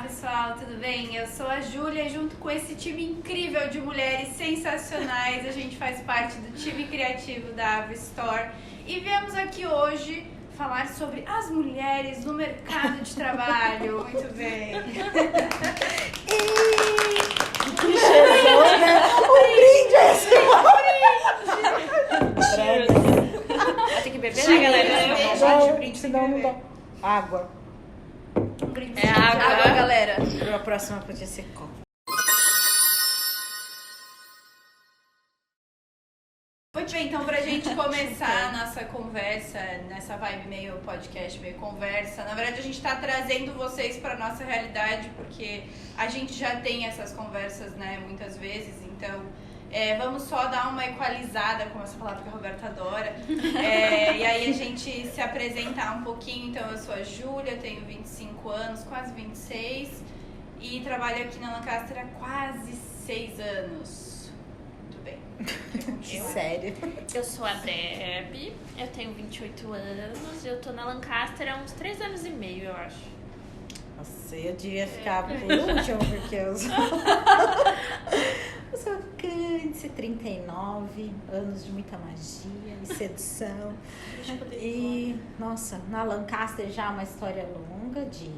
pessoal, tudo bem? Eu sou a Júlia e junto com esse time incrível de mulheres sensacionais, a gente faz parte do time criativo da Avro Store e viemos aqui hoje falar sobre as mulheres no mercado de trabalho. Muito bem. Que chegou, né? Vai ter que beber, né, galera? Senão não dá. Água. Um brinde. É água, galera. A próxima podia ser copo. Muito bem, então pra gente começar a nossa conversa, nessa vibe meio podcast, meio conversa, na verdade a gente tá trazendo vocês pra nossa realidade, porque a gente já tem essas conversas, né, muitas vezes, então vamos só dar uma equalizada, como essa palavra que a Roberta adora, e aí a gente se apresentar um pouquinho. Então eu sou a Júlia, tenho 25 anos, quase 26, e trabalho aqui na Lancaster há quase 6 anos. Muito bem. Sério? Eu sou a Deb, eu tenho 28 anos, eu tô na Lancaster há uns 3 anos e meio, eu acho. Nossa, eu devia ficar por último, porque eu sou... Eu sou Cândice, 39 anos de muita magia e sedução. E, nossa, na Lancaster já uma história longa de,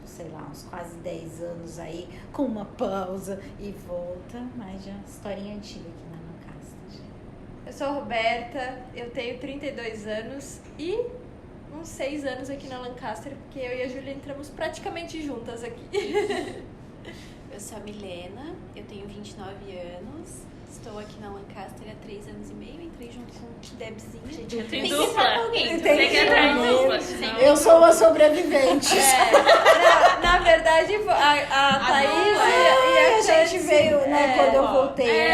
sei lá, uns quase 10 anos aí, com uma pausa e volta, mas já historinha antiga aqui na Lancaster. Eu sou a Roberta, eu tenho 32 anos e uns 6 anos aqui na Lancaster, porque eu e a Júlia entramos praticamente juntas aqui. Eu sou a Milena, eu tenho 29 anos, estou aqui na Lancaster há 3 anos e meio, entrei junto com o Debzinha. Gente, eu tenho Tem que dupla. entrar com alguém, Tem então que entrar em dupla. Eu sou uma sobrevivente. Na verdade, a Thaís A gente veio, né, quando eu voltei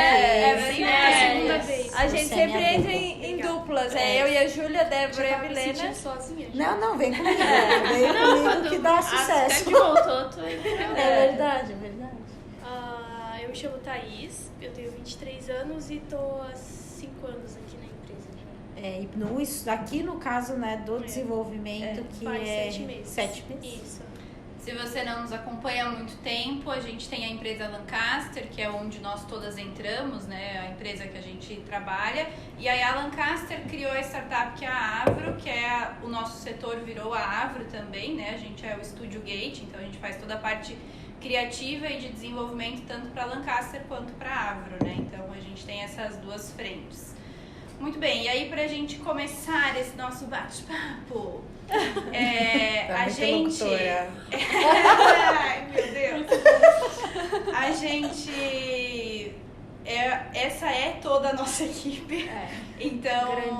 aqui. a gente Você é sempre minha entra dupla. em duplas, eu e a Júlia, a Débora e a Milena. sozinha. Não, vem comigo. Vem comigo que dá sucesso. Até que voltou, tô indo. É verdade, é verdade. Eu me chamo Thaís, eu tenho 23 anos e tô há 5 anos aqui na empresa já. Aqui no caso, né, do desenvolvimento, que Faz é 7 meses. 7 meses. Isso. Se você não nos acompanha há muito tempo, a gente tem a empresa Lancaster, que é onde nós todas entramos, né? A empresa que a gente trabalha. E aí a Lancaster criou a startup que é a Avro, que é o nosso setor virou a Avro também, né? A gente é o Studio Gate, então a gente faz toda a parte criativa e de desenvolvimento tanto para Lancaster quanto para Avro, né? Então a gente tem essas duas frentes. Muito bem, e aí pra gente começar esse nosso bate-papo, a gente... Ai, meu Deus! A gente... essa é toda a nossa equipe. Então,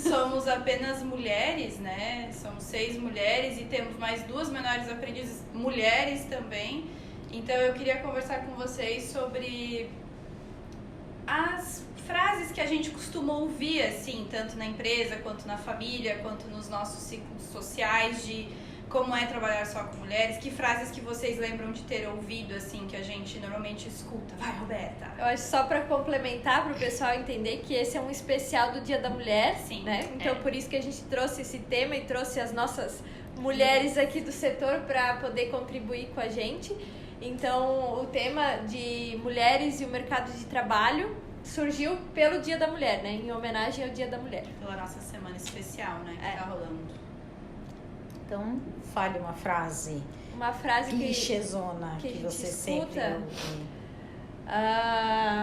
somos apenas mulheres, né? Somos 6 mulheres e temos mais 2 menores aprendizes mulheres também. Então, eu queria conversar com vocês sobre as frases que a gente costuma ouvir, assim, tanto na empresa, quanto na família, quanto nos nossos ciclos sociais, de como é trabalhar só com mulheres. Que frases que vocês lembram de ter ouvido, assim, que a gente normalmente escuta? Vai, Roberta! Eu acho só para complementar, para o pessoal entender que esse é um especial do Dia da Mulher, Sim, né? Então, por isso que a gente trouxe esse tema e trouxe as nossas mulheres aqui do setor para poder contribuir com a gente. Então, o tema de mulheres e o mercado de trabalho surgiu pelo Dia da Mulher, né? Em homenagem ao Dia da Mulher. Pela nossa semana especial, né? Que tá rolando. Então, fale uma frase Uma frase clichêzona que a que gente você sempre escuta.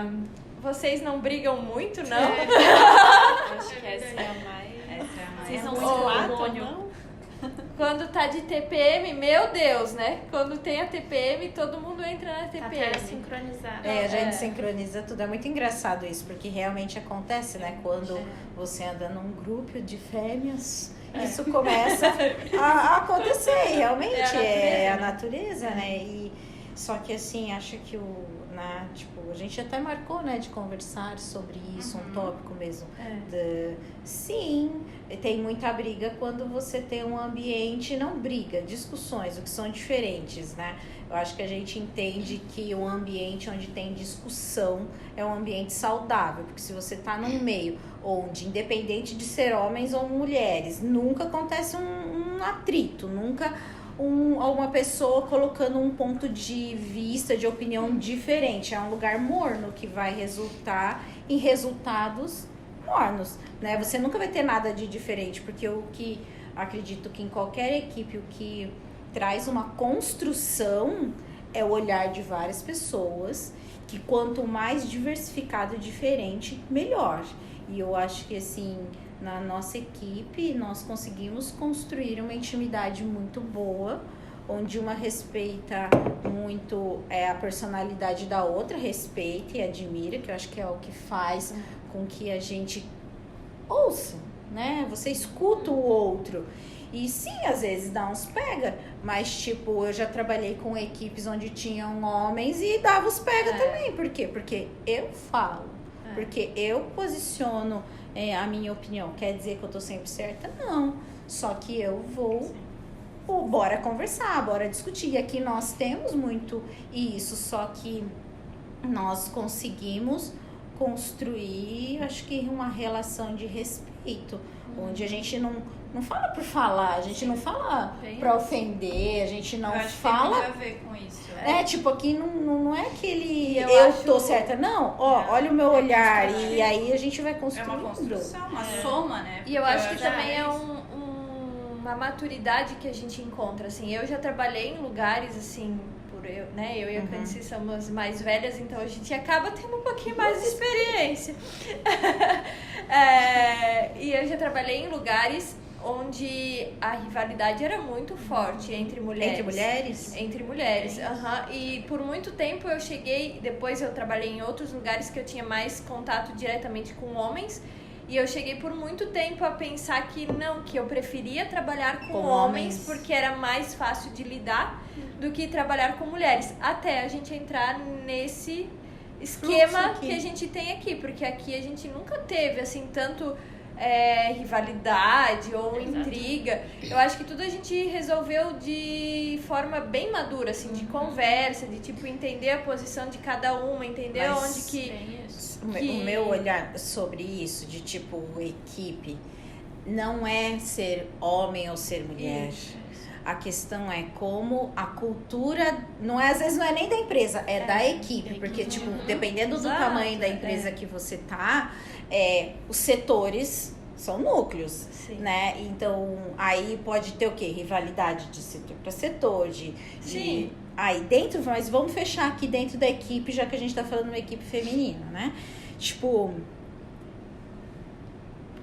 ouve. Vocês não brigam muito, não? Acho que essa é a mais... Essa é a mais... Vocês são Oh, muito lato, hormônio. não? Quando tá de TPM, meu Deus, né? Quando tem a TPM, todo mundo entra na Tá TPM. até sincronizado. A gente sincroniza tudo. É muito engraçado isso, porque realmente acontece, né? Quando você anda num grupo de fêmeas, isso começa a acontecer. E realmente é a natureza, né? E, só que assim, acho que a gente até marcou, né, de conversar sobre isso, um tópico mesmo. Sim, tem muita briga quando você tem um ambiente, não briga, discussões, o que são diferentes, né? Eu acho que a gente entende que um ambiente onde tem discussão é um ambiente saudável, porque se você tá num meio onde, independente de ser homens ou mulheres, nunca acontece um atrito, nunca uma pessoa colocando um ponto de vista, de opinião diferente. É um lugar morno que vai resultar em resultados mornos, né? Você nunca vai ter nada de diferente, porque o que acredito que em qualquer equipe o que traz uma construção é o olhar de várias pessoas, que quanto mais diversificado e diferente, melhor. E eu acho que assim, na nossa equipe, nós conseguimos construir uma intimidade muito boa, onde uma respeita muito a personalidade da outra, respeita e admira, que eu acho que é o que faz com que a gente ouça, né? Você escuta o outro. E sim, às vezes dá uns pega, mas tipo, eu já trabalhei com equipes onde tinham homens e dava os pega também. Por quê? Porque eu falo, porque eu posiciono a minha opinião. Quer dizer que eu tô sempre certa? Não. Só que eu vou, bora conversar, bora discutir. E aqui nós temos muito isso, só que nós conseguimos construir, acho que uma relação de respeito, onde a gente não fala por falar, a gente não fala pra ofender, a gente não fala... Eu acho que tem muito a ver com isso. Tipo, aqui não é aquele eu tô certa, não. Olha o meu olhar, e aí a gente vai construindo. É uma construção, uma soma, né? E eu acho que também é uma maturidade que a gente encontra, assim. Eu já trabalhei em lugares, assim... Eu e a Candice somos mais velhas, então a gente acaba tendo um pouquinho mais de experiência. E eu já trabalhei em lugares onde a rivalidade era muito forte entre mulheres. Entre mulheres? Entre mulheres, E por muito tempo eu cheguei, depois eu trabalhei em outros lugares que eu tinha mais contato diretamente com homens. E eu cheguei por muito tempo a pensar que eu preferia trabalhar com homens porque era mais fácil de lidar do que trabalhar com mulheres. Até a gente entrar nesse esquema que a gente tem aqui. Porque aqui a gente nunca teve, assim, tanto rivalidade ou intriga. Eu acho que tudo a gente resolveu de forma bem madura, assim, de conversa, de, tipo, entender a posição de cada uma, entender onde que... O meu olhar sobre isso, de tipo, equipe, não é ser homem ou ser mulher. Isso. A questão é como a cultura, às vezes não é nem da empresa, é da equipe. Porque, tipo, dependendo do tamanho da empresa que você tá, os setores são núcleos, né? Então, aí pode ter o quê? Rivalidade de setor para setor, Sim. Aí dentro, mas vamos fechar aqui dentro da equipe, já que a gente tá falando de uma equipe feminina, né? Tipo,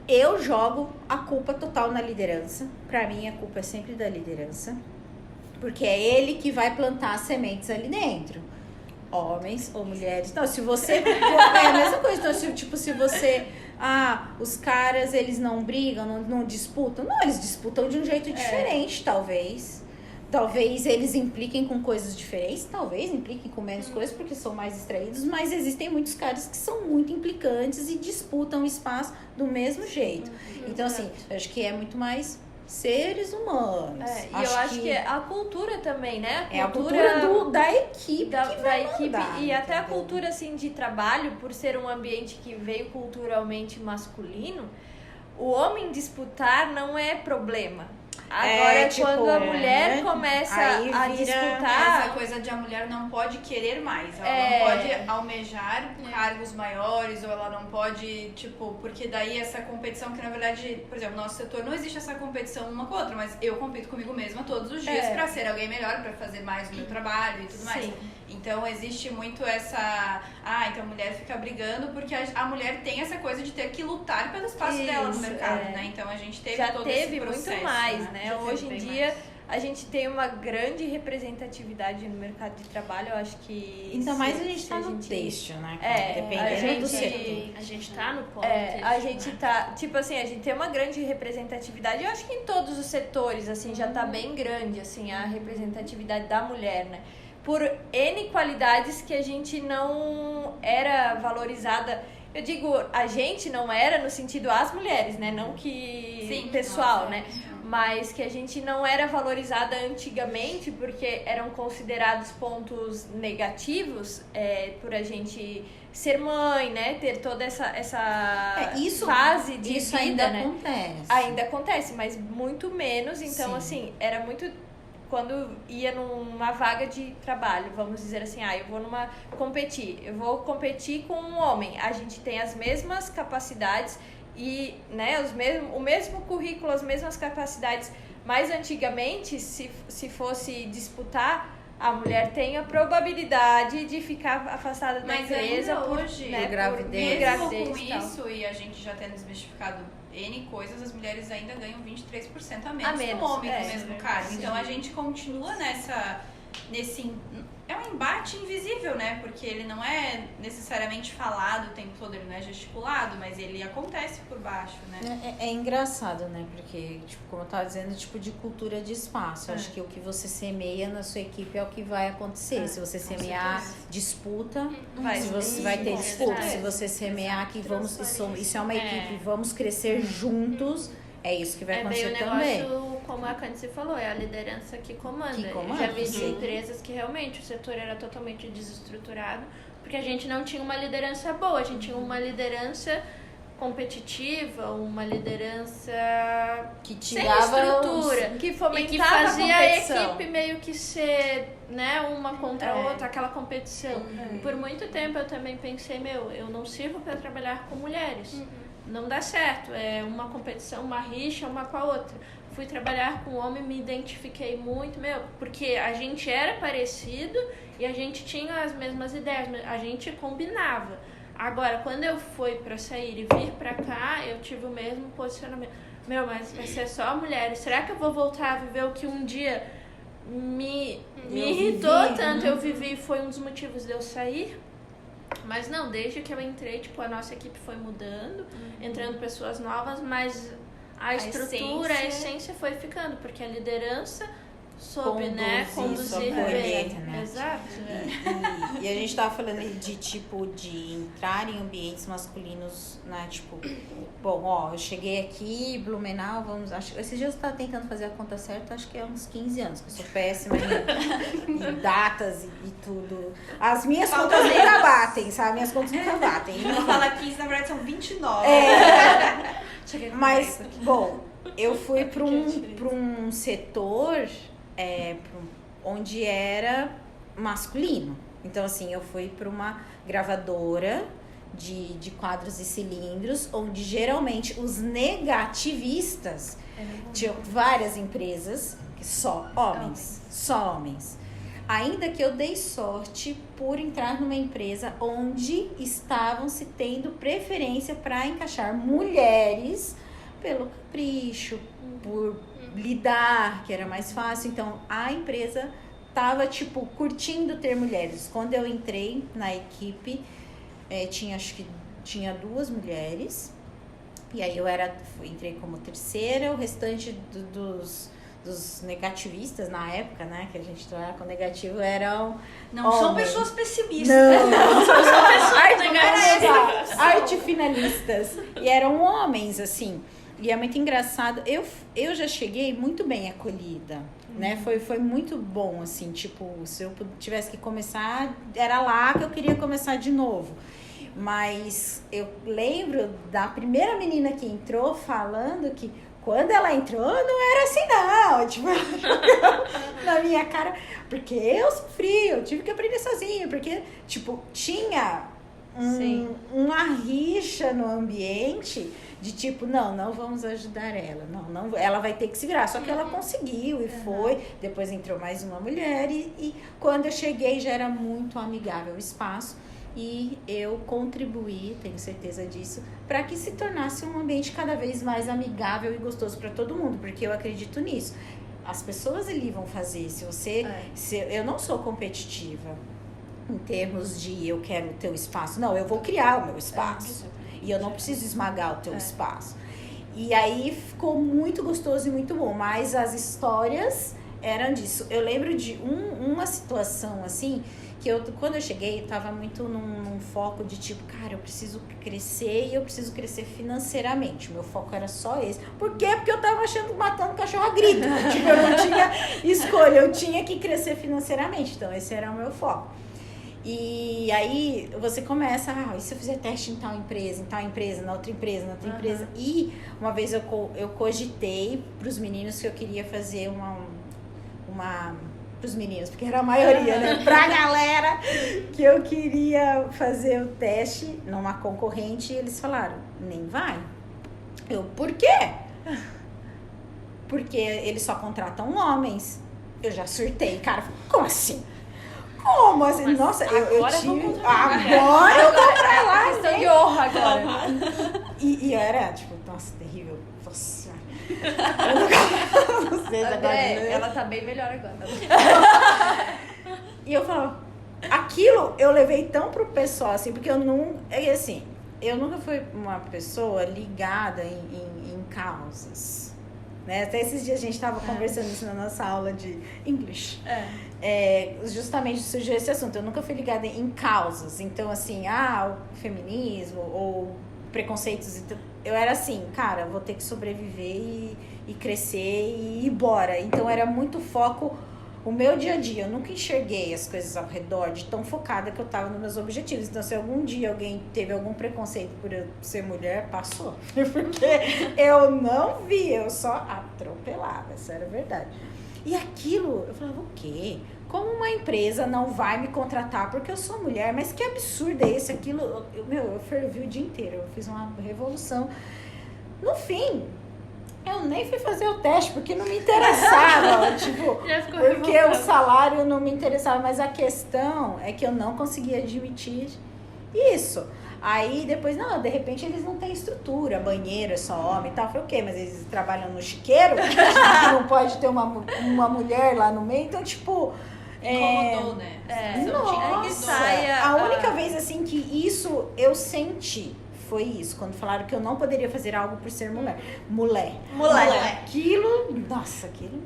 eu jogo a culpa total na liderança. Pra mim, a culpa é sempre da liderança. Porque é ele que vai plantar as sementes ali dentro. Homens ou mulheres. Então, se você... é a mesma coisa. Então, se você... os caras, eles não brigam, não disputam. Não, eles disputam de um jeito diferente, talvez. Talvez eles impliquem com coisas diferentes, talvez impliquem com menos coisas porque são mais distraídos, mas existem muitos caras que são muito implicantes e disputam espaço do mesmo jeito. Então, assim, eu acho que é muito mais seres humanos. E eu acho que a cultura também, né? A cultura da equipe. Da equipe e até a cultura, assim, de trabalho, por ser um ambiente que veio culturalmente masculino, o homem disputar não é problema. Agora, quando a mulher começa a disputar... Essa coisa de a mulher não pode querer mais. Ela não pode almejar cargos maiores, ou ela não pode, porque daí essa competição, que na verdade, por exemplo, no nosso setor não existe essa competição uma com a outra, mas eu compito comigo mesma todos os dias pra ser alguém melhor, pra fazer mais o meu trabalho e tudo mais. Então, existe muito essa... então a mulher fica brigando porque a mulher tem essa coisa de ter que lutar pelo espaço dela no mercado, né? Então, a gente teve todo esse processo. Muito mais, né? Hoje em dia, a gente tem uma grande representatividade no mercado de trabalho, eu acho que... Então, mais a gente tá no têxtil, né? Dependendo do setor. A gente tá no polo a gente tá... Tipo assim, a gente tem uma grande representatividade, eu acho que em todos os setores, assim, já tá bem grande, assim, a representatividade da mulher, né? Por N qualidades que a gente não era valorizada. Eu digo, a gente não era no sentido as mulheres, né? Não que pessoal, né? Mas que a gente não era valorizada antigamente porque eram considerados pontos negativos por a gente ser mãe, né? Ter toda essa fase de isso vida, ainda né? acontece. Ainda acontece, mas muito menos. Então, assim, era muito... quando ia numa vaga de trabalho, vamos dizer assim, eu vou eu vou competir com um homem, a gente tem as mesmas capacidades e, né, o mesmo currículo, as mesmas capacidades, mas antigamente, se fosse disputar, a mulher tem a probabilidade de ficar afastada da empresa por hoje, né, gravidez. Mesmo com isso, e a gente já tendo desmistificado N coisas, as mulheres ainda ganham 23% a menos que o homem no mesmo cargo. Então a gente continua nesse... É um embate invisível, né? Porque ele não é necessariamente falado o tempo todo, ele não é gesticulado, mas ele acontece por baixo, né? É engraçado, né? Porque, tipo, como eu tava dizendo, tipo de cultura de espaço. Acho que o que você semeia na sua equipe é o que vai acontecer. Se você semear disputa, você vai ter disputa. Se você semear que isso é uma equipe, vamos crescer juntos, é isso que vai acontecer também. O negócio, como a Candice falou, é a liderança que comanda. Eu já vi de empresas que realmente o setor era totalmente desestruturado, porque a gente não tinha uma liderança boa, a gente tinha uma liderança competitiva, uma liderança que tirava sem estrutura, que fomentava e que fazia a competição. equipe meio que ser, né, uma contra a outra, aquela competição. Por muito tempo eu também pensei, eu não sirvo para trabalhar com mulheres. Não dá certo, é uma competição, uma rixa, uma com a outra. Fui trabalhar com homem, me identifiquei muito, porque a gente era parecido e a gente tinha as mesmas ideias, a gente combinava. Agora, quando eu fui pra sair e vir pra cá, eu tive o mesmo posicionamento. Mas vai ser só mulheres. Será que eu vou voltar a viver o que um dia me irritou tanto? Eu vivi, foi um dos motivos de eu sair. Mas não, desde que eu entrei, tipo, a nossa equipe foi mudando, entrando pessoas novas, mas a estrutura, a essência foi ficando, porque a liderança soube, conduzir bem. Né? Exato. E a gente tava falando de entrar em ambientes masculinos, né? Tipo, eu cheguei aqui, Blumenau, esses dias eu tava tentando fazer a conta certa, acho que é uns 15 anos, que eu sou péssima em datas e tudo. As minhas contas nunca batem, sabe? Minhas contas nunca batem. Ela fala 15, na verdade são 29. Mas, eu fui para um setor onde era masculino. Então, assim, eu fui para uma gravadora de quadros e cilindros, onde geralmente os negativistas tinham várias empresas, só homens. Ainda que eu dei sorte por entrar numa empresa onde estavam se tendo preferência para encaixar mulheres pelo capricho, por lidar, que era mais fácil. Então, a empresa tava, curtindo ter mulheres. Quando eu entrei na equipe, tinha 2 mulheres. E aí entrei como terceira, o restante dos negativistas na época, né, que a gente trabalhava com negativo, eram não homens. São pessoas pessimistas. Não são pessoas negativas. Arte finalistas. E eram homens, assim. E é muito engraçado. Eu já cheguei muito bem acolhida, né? Foi muito bom, assim, se eu tivesse que começar, era lá que eu queria começar de novo. Mas eu lembro da primeira menina que entrou falando que quando ela entrou, não era assim, não. Ela jogou na minha cara, porque eu sofri, eu tive que aprender sozinha, porque, tinha uma rixa no ambiente de não vamos ajudar ela, não, ela vai ter que se virar. Só que ela conseguiu e foi. Depois entrou mais uma mulher e quando eu cheguei já era muito amigável o espaço. E eu contribuí, tenho certeza disso, para que se tornasse um ambiente cada vez mais amigável e gostoso para todo mundo, porque eu acredito nisso. As pessoas ali vão fazer, eu não sou competitiva em termos de eu quero o teu espaço, não, eu vou criar o meu espaço e eu não preciso esmagar o teu espaço. E aí ficou muito gostoso e muito bom, mas as histórias eram disso. Eu lembro de uma situação assim, que quando eu cheguei, eu tava muito num foco de cara, eu preciso crescer e eu preciso crescer financeiramente. O meu foco era só esse. Por quê? Porque eu tava matando cachorro a grito. Eu não tinha escolha, eu tinha que crescer financeiramente. Então, esse era o meu foco. E aí, você começa, e se eu fizer teste em tal empresa, na outra empresa. E uma vez eu cogitei pros meninos que eu queria fazer uma pros meninos, porque era a maioria, né? Pra galera que eu queria fazer o teste numa concorrente, e eles falaram, nem vai. Eu, por quê? Porque eles só contratam homens. Eu já surtei, cara. Como assim? Como assim? Mas nossa, eu tive. Agora eu vou pra lá. Questão de honra agora. E eu era, tipo, nossa, terrível. Nossa. Eu nunca. Vocês agora. André, ela tá bem melhor agora. E eu falava, aquilo eu levei tão pro pessoal, assim, porque eu não. É assim, eu nunca fui uma pessoa ligada em causas. Né? Até esses dias a gente estava conversando isso na nossa aula de English. Justamente surgiu esse assunto. Eu nunca fui ligada em causas. Então, assim, o feminismo ou preconceitos. Eu era assim, cara, vou ter que sobreviver e crescer e ir embora. Então, era muito foco. O meu dia a dia, eu nunca enxerguei as coisas ao redor de tão focada que eu tava nos meus objetivos. Então, se algum dia alguém teve algum preconceito por eu ser mulher, passou. Porque eu não vi, eu só atropelava, essa era a verdade. E aquilo, eu falava, o quê? Como uma empresa não vai me contratar porque eu sou mulher? Mas que absurdo é esse? Aquilo, eu fervi o dia inteiro, eu fiz uma revolução. No fim, eu nem fui fazer o teste, porque não me interessava, porque o salário não me interessava, mas a questão é que eu não conseguia admitir isso. Aí depois, de repente eles não têm estrutura, banheiro é só homem e tal. Eu falei, ok, mas eles trabalham no chiqueiro, não pode ter uma mulher lá no meio, então incomodou, né? Nossa, a única vez assim que isso eu senti foi isso, quando falaram que eu não poderia fazer algo por ser mulher. Mulher. Aquilo me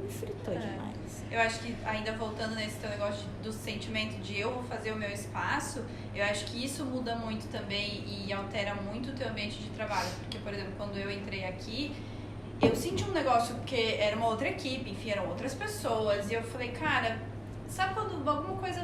fritou demais. Eu acho que, ainda voltando nesse teu negócio do sentimento de eu vou fazer o meu espaço, eu acho que isso muda muito também e altera muito o teu ambiente de trabalho. Porque, por exemplo, quando eu entrei aqui, eu senti um negócio, porque era uma outra equipe, enfim, eram outras pessoas, e eu falei, cara, sabe quando alguma coisa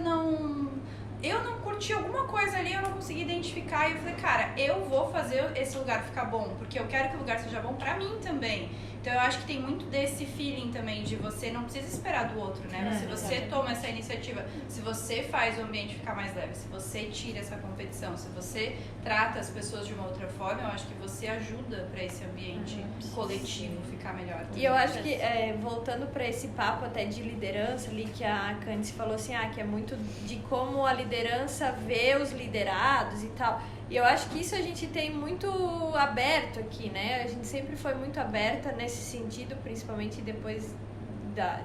eu não curti alguma coisa ali, eu não consegui identificar, e eu falei, cara, eu vou fazer esse lugar ficar bom, porque eu quero que o lugar seja bom pra mim também. Então eu acho que tem muito desse feeling também de você não precisa esperar do outro, né? Se você toma essa iniciativa, se você faz o ambiente ficar mais leve, se você tira essa competição, se você trata as pessoas de uma outra forma, eu acho que você ajuda pra esse ambiente coletivo ficar melhor. E eu acho que, voltando pra esse papo até de liderança ali, que a Candice falou assim, que é muito de como a liderança vê os liderados e tal. E eu acho que isso a gente tem muito aberto aqui, né? A gente sempre foi muito aberta nesse sentido, principalmente depois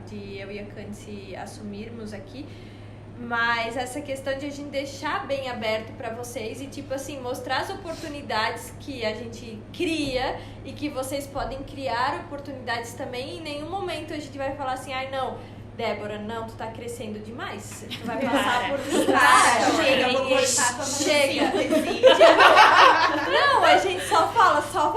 de eu e a Candice assumirmos aqui. Mas essa questão de a gente deixar bem aberto para vocês e, tipo assim, mostrar as oportunidades que a gente cria e que vocês podem criar oportunidades também. Em nenhum momento a gente vai falar assim, não, Débora, não, tu tá crescendo demais. Tu vai passar por chega. Não, a gente só fala, só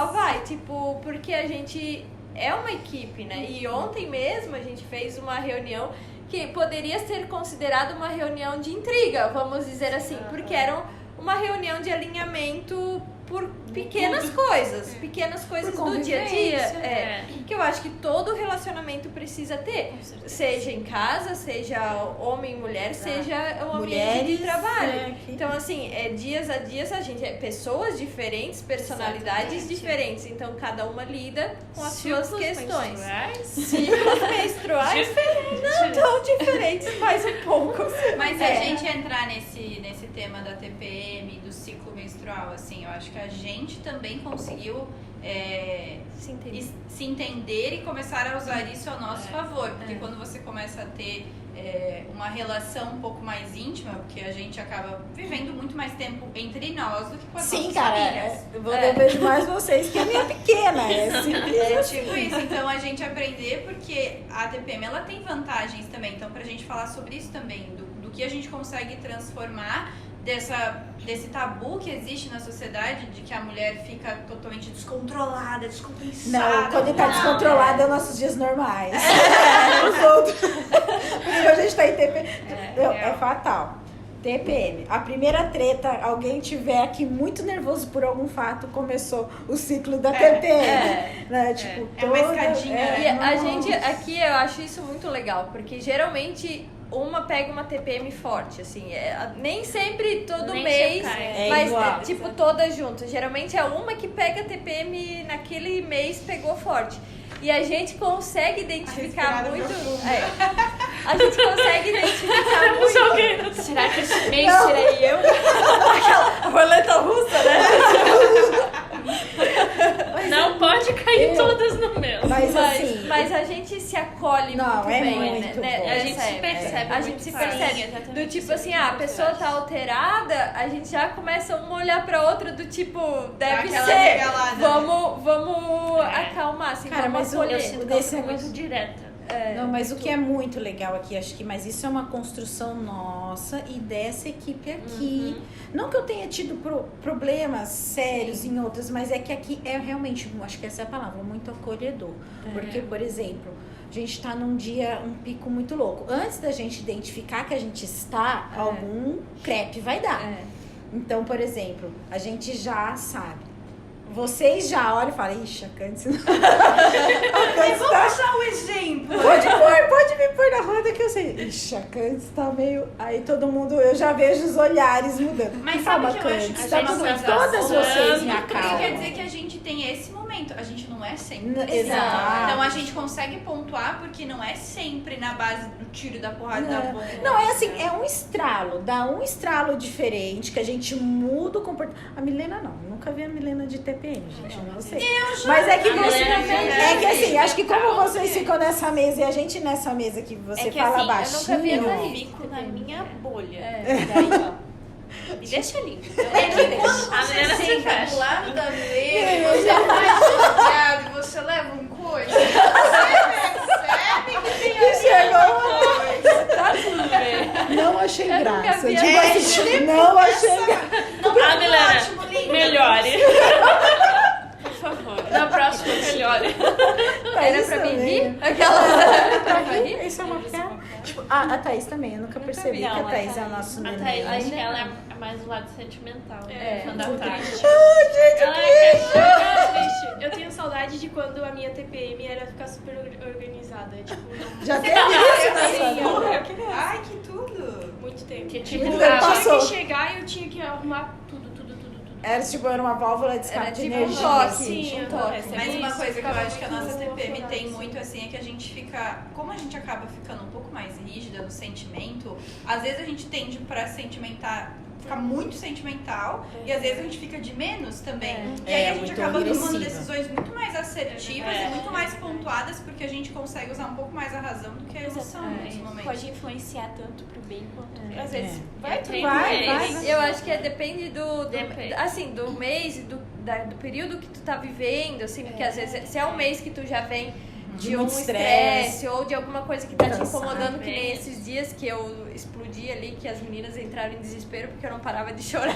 vai. Tipo, porque a gente é uma equipe, né? E ontem mesmo a gente fez uma reunião que poderia ser considerada uma reunião de intriga, vamos dizer assim, porque era uma reunião de alinhamento por pequenas coisas do dia a dia, que eu acho que todo relacionamento precisa ter, seja em casa, seja homem e mulher, seja o ambiente de trabalho. Então, assim, dias a dias a gente pessoas diferentes, personalidades diferentes, então cada uma lida com as suas questões. Ciclos menstruais não tão diferentes, mas um pouco. Mas se a gente entrar nesse tema da TPM, do ciclo menstrual, assim, eu acho que a gente também conseguiu se entender e começar a usar isso ao nosso favor, porque quando você começa a ter uma relação um pouco mais íntima, porque a gente acaba vivendo muito mais tempo entre nós do que com as nossas famílias. Eu vejo mais vocês que a minha pequena. Tipo isso, então a gente aprender, porque a TPM ela tem vantagens também, então pra gente falar sobre isso também, do que a gente consegue transformar desse tabu que existe na sociedade de que a mulher fica totalmente descontrolada, descompensada. Não, quando tá descontrolada é nossos dias normais. Os outros. Porque a gente tá em TPM. É fatal. TPM. A primeira treta, alguém tiver aqui muito nervoso por algum fato, começou o ciclo da TPM. Né? Tipo, uma escadinha. E a gente aqui, eu acho isso muito legal, porque geralmente uma pega uma TPM forte, assim, nem sempre todo Nem mês, mas igual. tipo todas juntas. Geralmente é uma que pega TPM naquele mês, pegou forte. E a gente consegue identificar muito. A gente consegue identificar muito. Será que esse mês serei eu? Aquela roleta russa, né? Não pode cair todas no meu. Mas a gente se acolhe muito bem, muito né? bom. A gente se percebe. A gente se percebe. Do tipo assim, a pessoa tá alterada, a gente já começa uma a olhar pra outra do tipo, deve aquela ser. regalada. Vamos acalmar, assim, Cara, vamos mas acolher. Eu sinto que desse ela fica negócio- muito direta. Não, mas o que é muito legal aqui, acho que, mas isso é uma construção nossa e dessa equipe aqui. Não que eu tenha tido problemas sérios em outras, mas é que aqui é realmente, acho que essa é a palavra, muito acolhedor. Porque, por exemplo, a gente está num dia, um pico muito louco. Antes da gente identificar que a gente está, algum crepe vai dar. Então, por exemplo, a gente já sabe. Vocês já olham e falam, ixi, a Candice não. Vamos usar o exemplo. Pode me pôr na roda que eu sei. Ixi, a Candice tá meio. Aí todo mundo, eu já vejo os olhares mudando. Mas calma, sabe que eu acho que Candice, tá tá tudo bem. sensação Todas vocês me Porque acalmam. quer dizer que a gente tem esse momento. A gente não é sempre. Exato. Então a gente consegue pontuar porque não é sempre na base do tiro da porrada da bomba. Não, é assim, é um estralo. Dá um estralo diferente que a gente muda o comportamento. A Milena não. Nunca vi a Milena de TPM, gente. Eu não sei. Mas é que A você. Milena já É que assim, acho que como calma. vocês ficam nessa mesa e a gente nessa mesa que você É que fala assim, eu nunca vi baixinho. ela fico na minha bolha. Daí, ó. Me deixa limpo. É que quando A você Milena se senta fecha. do lado da Milena e você faz chateado e você leva um coisa, você percebe que tem Que chegou. Tá tudo bem. Não achei Eu nunca graça. vi Tipo a- assim, não achei graça. Ah, Milena, ótimo, lindo. melhore. Por favor. Na próxima, melhore. Era pra mim rir? Aquela. Isso é uma piada. Tipo, a Thaís também, eu nunca percebi que a Não, Thaís é o a nosso A neném. Thaís, acho que ela é mais do lado sentimental. Fã da Tati. Ela quer ficar triste. Eu tenho saudade de quando a minha TPM era ficar super organizada. Tipo, não... Já teve isso na sua Sim, vida? Ai, que tudo. muito tempo. Que tipo, Muito Eu tempo tinha passou. que chegar e eu tinha que arrumar tudo. Era tipo, era uma válvula de Era escape de tipo um energia. toque. Sim, Um toque. Mas uma Isso, coisa que eu ficava acho que a nossa muito TPM tem assim. muito assim é que a gente fica, como a gente acaba ficando um pouco mais rígida no sentimento, às vezes a gente tende pra sentimentar, ficar muito sentimental e às vezes a gente fica de menos também. E aí a gente muito acaba tomando agressiva. decisões muito mais assertivas e muito mais pontuadas porque a gente consegue usar um pouco mais a razão do que a emoção nesse momento. Pode influenciar tanto pro bem quanto pro Às vezes Vai, Eu acho que depende Depende. assim, do mês e do período que tu tá vivendo, assim, porque às vezes se é um mês que tu já vem de um muito estresse ou de alguma coisa que tá te Cansado. incomodando, que nem esses dias que eu explodi ali, que as meninas entraram em desespero porque eu não parava de chorar.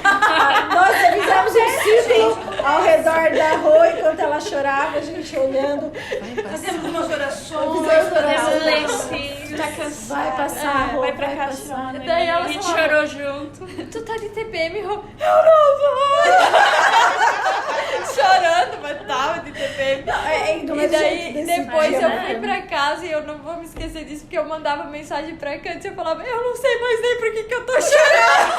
Nós fizemos um círculo ao redor da rua enquanto ela chorava, a gente olhando. Vai passar. fazemos umas orações, Fizemos Fazemos orações. lencinho. Tá cansada. Vai passar a roupa, Vai pra vai casa passar. chorar, Daí ela A gente falava, chorou junto. tu tá de TPM, eu não chorando, mas tava de TPM. E daí, depois eu fui pra casa e eu não vou me esquecer disso, porque eu mandava mensagem pra Candice e eu falava, eu não sei mais nem por que eu tô chorando.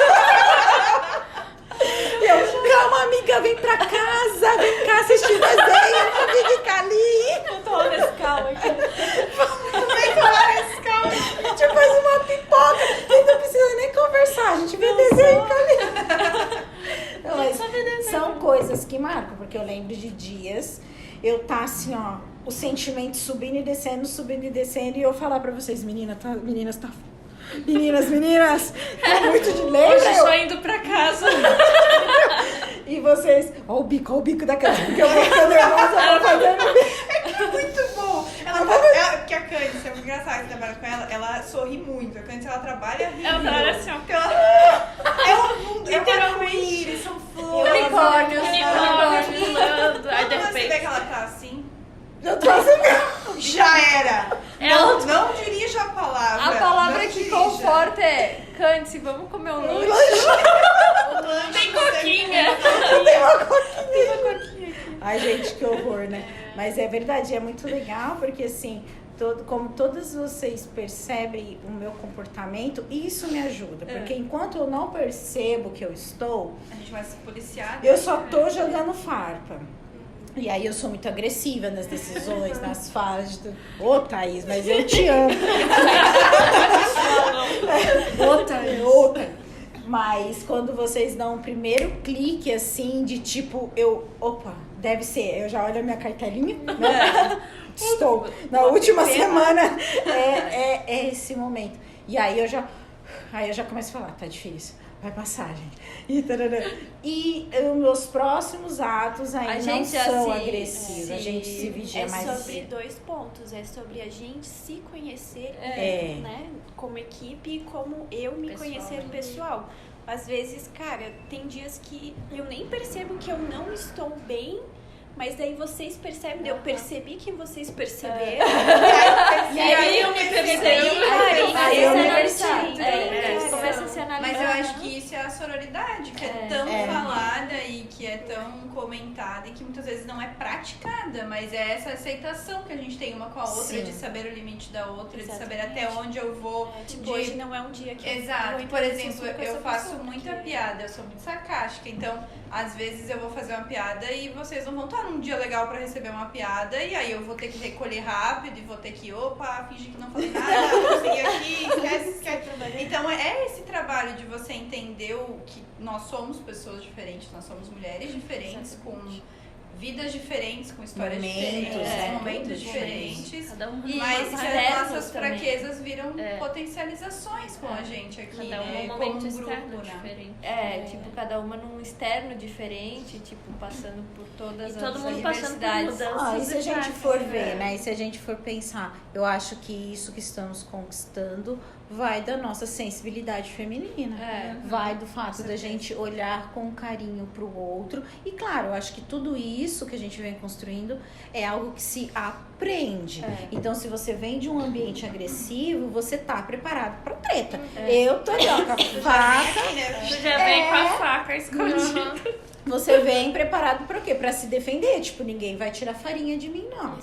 E eu, calma, amiga, vem pra casa, vem cá assistir desenho, fica ali. Eu tô nesse calma aqui. Vem colar esse calma. A gente faz uma pipoca, a gente não precisa nem conversar, a gente vê desenho ali. Não, mas são coisas que marcam, porque eu lembro de dias, eu tá assim, ó, o sentimento subindo e descendo, e eu falar pra vocês, meninas, tá tá muito de lembra. Hoje só indo pra casa. E vocês, ó o bico da cara, porque eu vou ficar nervosa, eu vou fazendo bico. É muito bom. Porque a Candice, é muito engraçado que trabalha com ela, ela sorri muito. A Candice, ela trabalha rindo. Ela trabalha assim, ó. Porque é um mundo, literalmente, são flores. Unicórnios, Unicórnio pulando. Aí de Quando você vê repente. que ela tá assim, Eu tô assim, já era. Ela- Não diria vejo a palavra. A palavra não que dirija. conforta é Cante-se, vamos comer um lanche. Tem coquinha. Ai, gente, que horror, né? Mas é verdade, é muito legal, porque assim, como todas vocês percebem o meu comportamento, isso me ajuda. Porque enquanto eu não percebo que eu estou, A gente vai se policiar. eu só tô jogando farpa. E aí eu sou muito agressiva nas decisões, nas falas. Ô, Thaís, mas eu te amo. Ô, Thaís. Mas quando vocês dão o primeiro clique, assim, de tipo, opa, deve ser, eu já olho a minha cartelinha, né? Estou na última semana, é esse momento. E aí eu já começo a falar, tá difícil, vai passar, gente. E os meus próximos atos aí não são agressivos, a gente se vigia mais. É sobre 2 pontos, é sobre a gente se conhecer, né, como equipe e como eu me conhecer pessoal. Às vezes, cara, tem dias que eu nem percebo que eu não estou bem, mas daí vocês percebem, eu percebi que vocês perceberam. E aí eu me percebi. Aí eu me percebi. Começa a se analisar. Mas eu acho que isso é a sororidade, que é tão falada e que é tão comentada e que muitas vezes não é praticada, mas é essa aceitação que a gente tem uma com a outra, de saber o limite da outra, de saber até onde eu vou. Hoje não é um dia que Exato. Por exemplo, eu faço muita piada, eu sou muito sarcástica, então às vezes eu vou fazer uma piada e vocês não vão estar num dia legal pra receber uma piada e aí eu vou ter que recolher rápido e vou ter que, fingir que não falei nada, vou seguir aqui, esquece. Então é esse trabalho de você entender que nós somos pessoas diferentes, nós somos mulheres diferentes, com vidas diferentes, com histórias diferentes, momentos diferentes, mas que as nossas fraquezas viram potencializações com a gente aqui, cada né? momento Como um externo grupo, né? diferente. Tipo, cada uma num externo diferente, tipo, passando por todas E todo as mundo passando por adversidades. mudanças. E se a gente for ver, né? E se a gente for pensar, eu acho que isso que estamos conquistando vai da nossa sensibilidade feminina. Vai do fato da gente olhar com carinho pro outro. E claro, eu acho que tudo isso que a gente vem construindo é algo que se aprende. Então, se você vem de um ambiente agressivo, você tá preparado pra treta. Eu tô ali, ó, com a faca. Você já vem com a faca escondida. Você vem preparado para o quê? Para se defender. Tipo, ninguém vai tirar farinha de mim, não.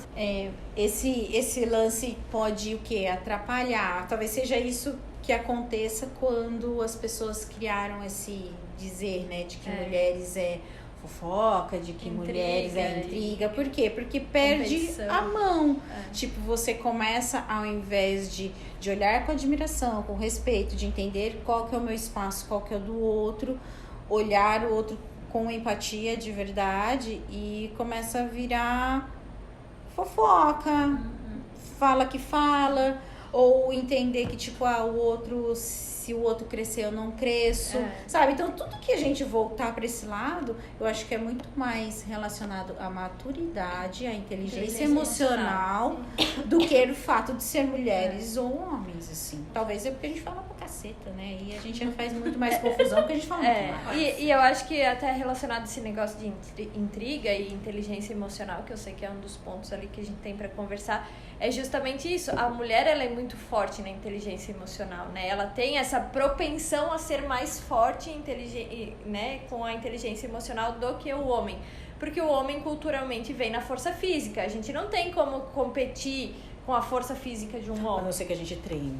Esse lance pode o quê? Atrapalhar. Talvez seja isso que aconteça quando as pessoas criaram esse dizer, né? De que mulheres é fofoca, de que mulheres é intriga. Por quê? Porque perde a mão. Tipo, você começa, ao invés de olhar com admiração, com respeito, de entender qual que é o meu espaço, qual que é o do outro, olhar o outro com empatia de verdade e começa a virar fofoca, fala que fala, ou entender que tipo, o outro, se o outro crescer eu não cresço, sabe? Então tudo que a gente voltar para esse lado, eu acho que é muito mais relacionado à maturidade, à inteligência emocional do que o fato de ser mulheres ou homens, assim. Talvez é porque a gente fala pra caceta, né? E a gente não faz muito mais confusão porque a gente fala muito mais. E eu acho que até relacionado a esse negócio de intriga e inteligência emocional, que eu sei que é um dos pontos ali que a gente tem pra conversar, é justamente isso. A mulher, ela é muito forte na inteligência emocional, né? Ela tem essa propensão a ser mais forte e inteligente, né? Com a inteligência emocional do que o homem. Porque o homem culturalmente vem na força física. A gente não tem como competir com a força física de um A homem. não ser que a gente treine.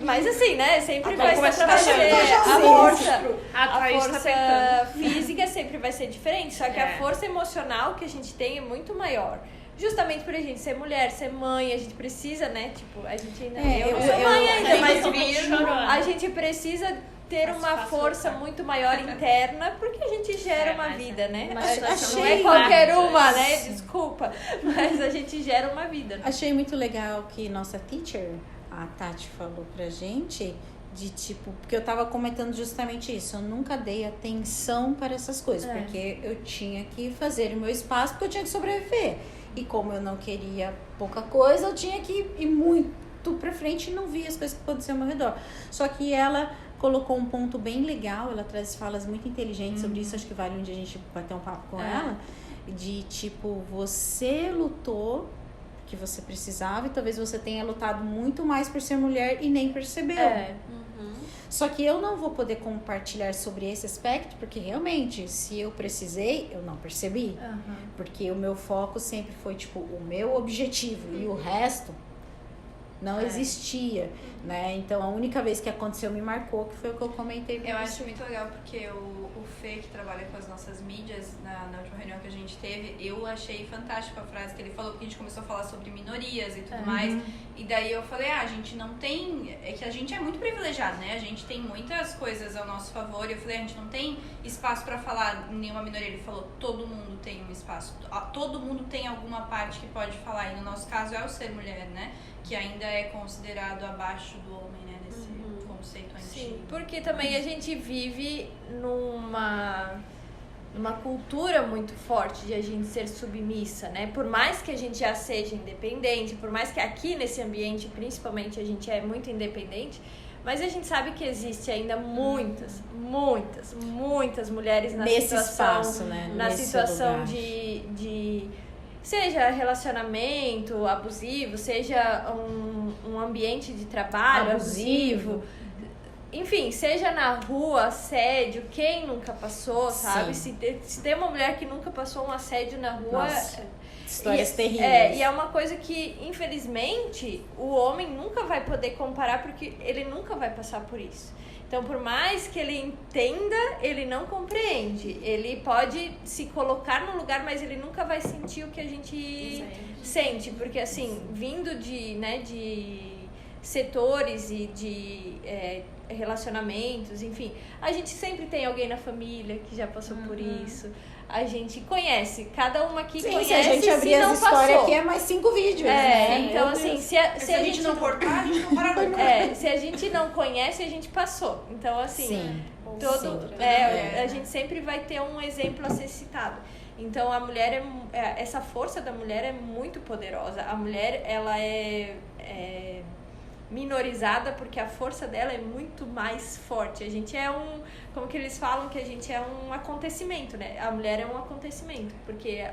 Mas assim, né? Sempre Agora vai ser começa pra a você. A Thaís tá força tentando. física sempre vai ser diferente. Só que a força emocional que a gente tem é muito maior. Justamente por a gente ser mulher, ser mãe, a gente precisa, né? Tipo, a gente ainda... eu sou mãe ainda, mas a gente precisa ter uma força muito maior interna, porque a gente gera uma vida, né? Não é qualquer uma, né? Desculpa. Mas a gente gera uma vida. Achei muito legal que nossa teacher, a Tati, falou pra gente de tipo, porque eu tava comentando justamente isso, eu nunca dei atenção para essas coisas, porque eu tinha que fazer o meu espaço, porque eu tinha que sobreviver. E como eu não queria pouca coisa, eu tinha que ir muito pra frente e não via as coisas que aconteciam ao meu redor. Só que ela colocou um ponto bem legal, ela traz falas muito inteligentes sobre isso, acho que vale um dia a gente bater um papo com ela, de tipo, você lutou que você precisava e talvez você tenha lutado muito mais por ser mulher e nem percebeu. Só que eu não vou poder compartilhar sobre esse aspecto, porque realmente, se eu precisei, eu não percebi. Porque o meu foco sempre foi, tipo, o meu objetivo e o resto não existia, né? Então, a única vez que aconteceu me marcou, que foi o que eu comentei com Eu acho muito legal, porque o Fê, que trabalha com as nossas mídias, na última reunião que a gente teve, eu achei fantástica a frase que ele falou, porque a gente começou a falar sobre minorias e tudo mais, e daí eu falei, a gente não tem, é que a gente é muito privilegiado, né? A gente tem muitas coisas ao nosso favor, e eu falei, a gente não tem espaço pra falar nenhuma minoria. Ele falou, todo mundo tem um espaço, todo mundo tem alguma parte que pode falar, e no nosso caso é o ser mulher, né? Que ainda é considerado abaixo do homem, né? Nesse conceito antigo. Sim, porque também a gente vive numa cultura muito forte de a gente ser submissa, né? Por mais que a gente já seja independente, por mais que aqui nesse ambiente, principalmente, a gente é muito independente, mas a gente sabe que existe ainda muitas mulheres nesse espaço, né? Na situação de seja relacionamento abusivo, seja um ambiente de trabalho abusivo, enfim, seja na rua, assédio, quem nunca passou, sabe? Se tem uma mulher que nunca passou um assédio na rua... Nossa, histórias terríveis. E é uma coisa que, infelizmente, o homem nunca vai poder comparar, porque ele nunca vai passar por isso. Então, por mais que ele entenda, ele não compreende. Ele pode se colocar no lugar, mas ele nunca vai sentir o que a gente sente. Porque, assim, vindo de setores e de relacionamentos, enfim, a gente sempre tem alguém na família que já passou por isso. A gente conhece, cada uma aqui conhece. Se a gente abrir as histórias aqui, é mais 5 vídeos, né? Então, assim, se a gente não cortar, a gente não para nunca. Se a gente não conhece, a gente passou. Então, assim, a gente sempre vai ter um exemplo a ser citado. Então, a mulher essa força da mulher é muito poderosa. A mulher, ela é minorizada porque a força dela é muito mais forte. A gente é como que eles falam, que a gente é um acontecimento, né? A mulher é um acontecimento, porque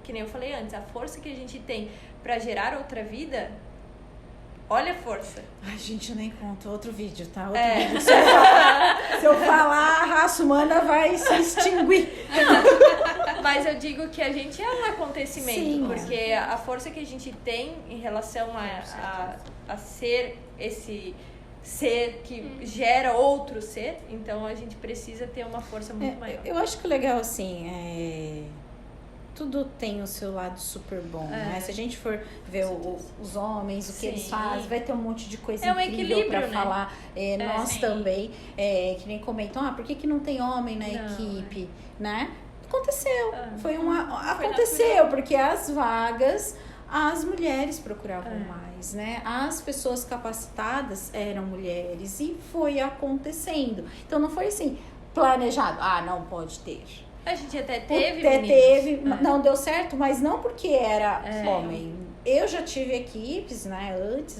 que nem eu falei antes, a força que a gente tem pra gerar outra vida, olha a força. Ai, gente, eu nem conto, outro vídeo, tá? Vídeo. Se eu falar, a raça humana vai se extinguir. Mas eu digo que a gente é um acontecimento, porque a força que a gente tem em relação a ser esse ser que gera outro ser, então a gente precisa ter uma força muito maior. Eu acho que o legal, assim, tudo tem o seu lado super bom, né? Se a gente for ver os homens, o que eles fazem, vai ter um monte de coisa incrível pra falar. Nós também, que nem comentam, por que não tem homem na equipe, né? Aconteceu. Aconteceu, porque as vagas, as mulheres procuravam mais, né? As pessoas capacitadas eram mulheres e foi acontecendo. Então não foi assim, planejado. Não pode ter. A gente até teve, não deu certo, mas não porque era homem. Eu já tive equipes, né, antes,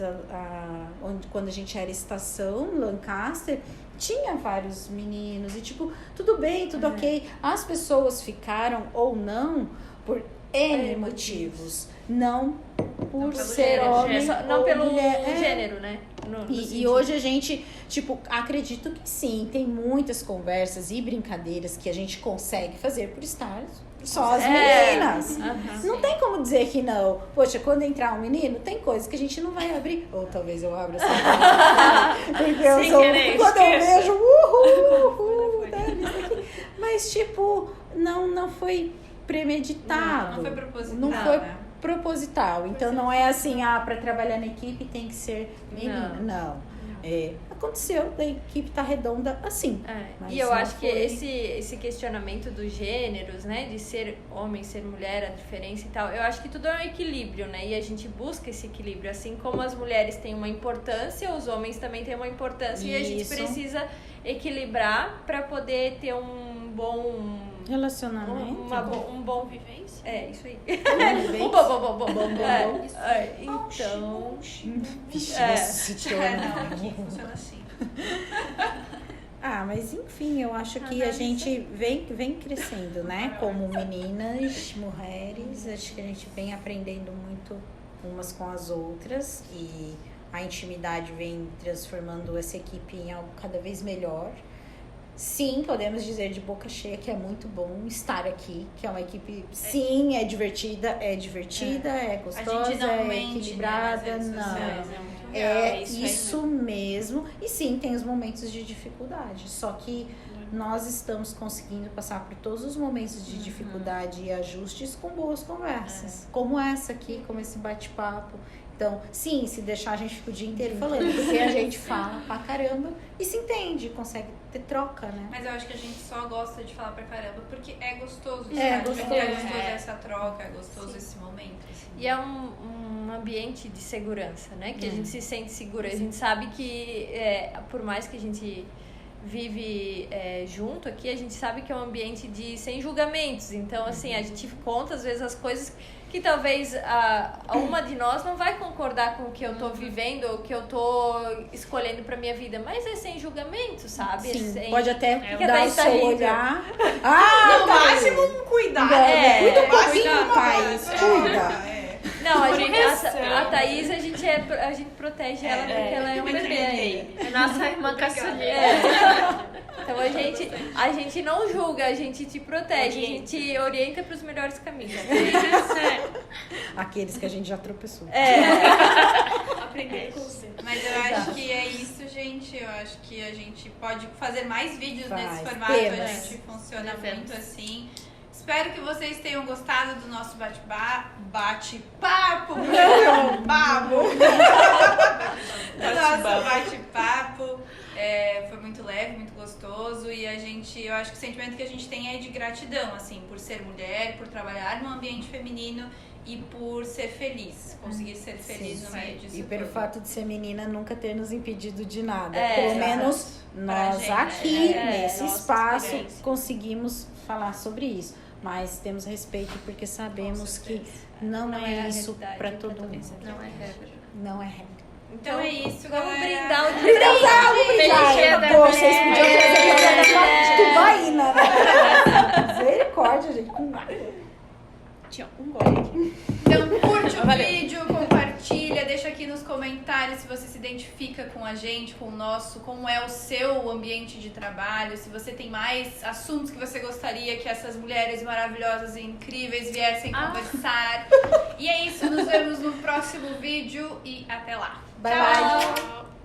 quando a gente era estação, Lancaster, tinha vários meninos e tipo, tudo bem, tudo ok. As pessoas ficaram ou não por N motivos, não por ser homem, não pelo mulher. Gênero, né? E hoje a gente, tipo, acredito que sim, tem muitas conversas e brincadeiras que a gente consegue fazer por estar só as meninas. Não tem como dizer que não. Poxa, quando entrar um menino, tem coisas que a gente não vai abrir. Ou talvez eu abra assim. Porque quando eu vejo, mas tipo, não foi premeditado. Não foi proposital. Não foi proposital. Então não é assim, para trabalhar na equipe tem que ser menina. Não. Aconteceu, a equipe tá redonda assim. E eu acho que esse questionamento dos gêneros, né, de ser homem, ser mulher, a diferença e tal, eu acho que tudo é um equilíbrio, né, e a gente busca esse equilíbrio, assim como as mulheres têm uma importância, os homens também têm uma importância. Isso. E a gente precisa equilibrar para poder ter um bom relacionamento, um bom vivência. Isso aí. Um bom. Então... funciona assim. Mas enfim, eu acho que a gente vem crescendo, né? Como meninas, mulheres, acho que a gente vem aprendendo muito umas com as outras e a intimidade vem transformando essa equipe em algo cada vez melhor. Sim, podemos dizer de boca cheia que é muito bom estar aqui, que é uma equipe, sim, é divertida, é gostosa, é equilibrada, não. É isso mesmo. E sim, tem os momentos de dificuldade, só que nós estamos conseguindo passar por todos os momentos de dificuldade e ajustes com boas conversas, como essa aqui, como esse bate-papo. Então, sim, se deixar a gente fica o dia inteiro falando, porque a gente fala pra caramba e se entende, consegue ter troca, né? Mas eu acho que a gente só gosta de falar pra caramba porque é gostoso. É gostoso essa troca, é gostoso esse momento. Assim. E é um ambiente de segurança, né? Que a gente se sente segura. A gente sabe que, por mais que a gente vive junto aqui, a gente sabe que é um ambiente sem julgamentos. Então, assim, a gente conta às vezes as coisas que talvez uma de nós não vai concordar com o que eu tô vivendo ou o que eu tô escolhendo pra minha vida, mas é sem julgamento, sabe? Sim, pode até dar o seu olhar. No máximo um cuidado. Cuida, Thaís, cuida. Não, a Thaís, a gente protege ela porque ela é um bebê. É nossa irmã caçulinha. Então a gente não julga, a gente te protege, a gente orienta para os melhores caminhos. Aqueles que a gente já tropeçou. Aprender com você. Mas eu acho que é isso, gente. Eu acho que a gente pode fazer mais vídeos nesse formato. A gente funciona muito assim. Espero que vocês tenham gostado do nosso bate-papo. Foi muito leve, muito gostoso. E eu acho que o sentimento que a gente tem é de gratidão, assim, por ser mulher, por trabalhar num ambiente feminino e por ser feliz, conseguir ser feliz no meio disso. E pelo fato de ser menina nunca ter nos impedido de nada. É, pelo exato. menos nós gente, aqui, nesse nossa espaço, experiência. conseguimos falar sobre isso. Mas temos respeito porque sabemos que não é isso para todo mundo. Não é regra. Não é regra. Então é isso, Vamos galera. brindar o Brindar! Vocês podiam trazer uma tubaína, né? Misericórdia, gente. Com nada. Tinha um gole aqui. Então curte o vídeo, compartilha, deixa aqui nos comentários se você se identifica com a gente, com o nosso, como é o seu ambiente de trabalho, se você tem mais assuntos que você gostaria que essas mulheres maravilhosas e incríveis viessem conversar. E é isso, nos vemos no próximo vídeo e até lá. Bye, bye. Tchau.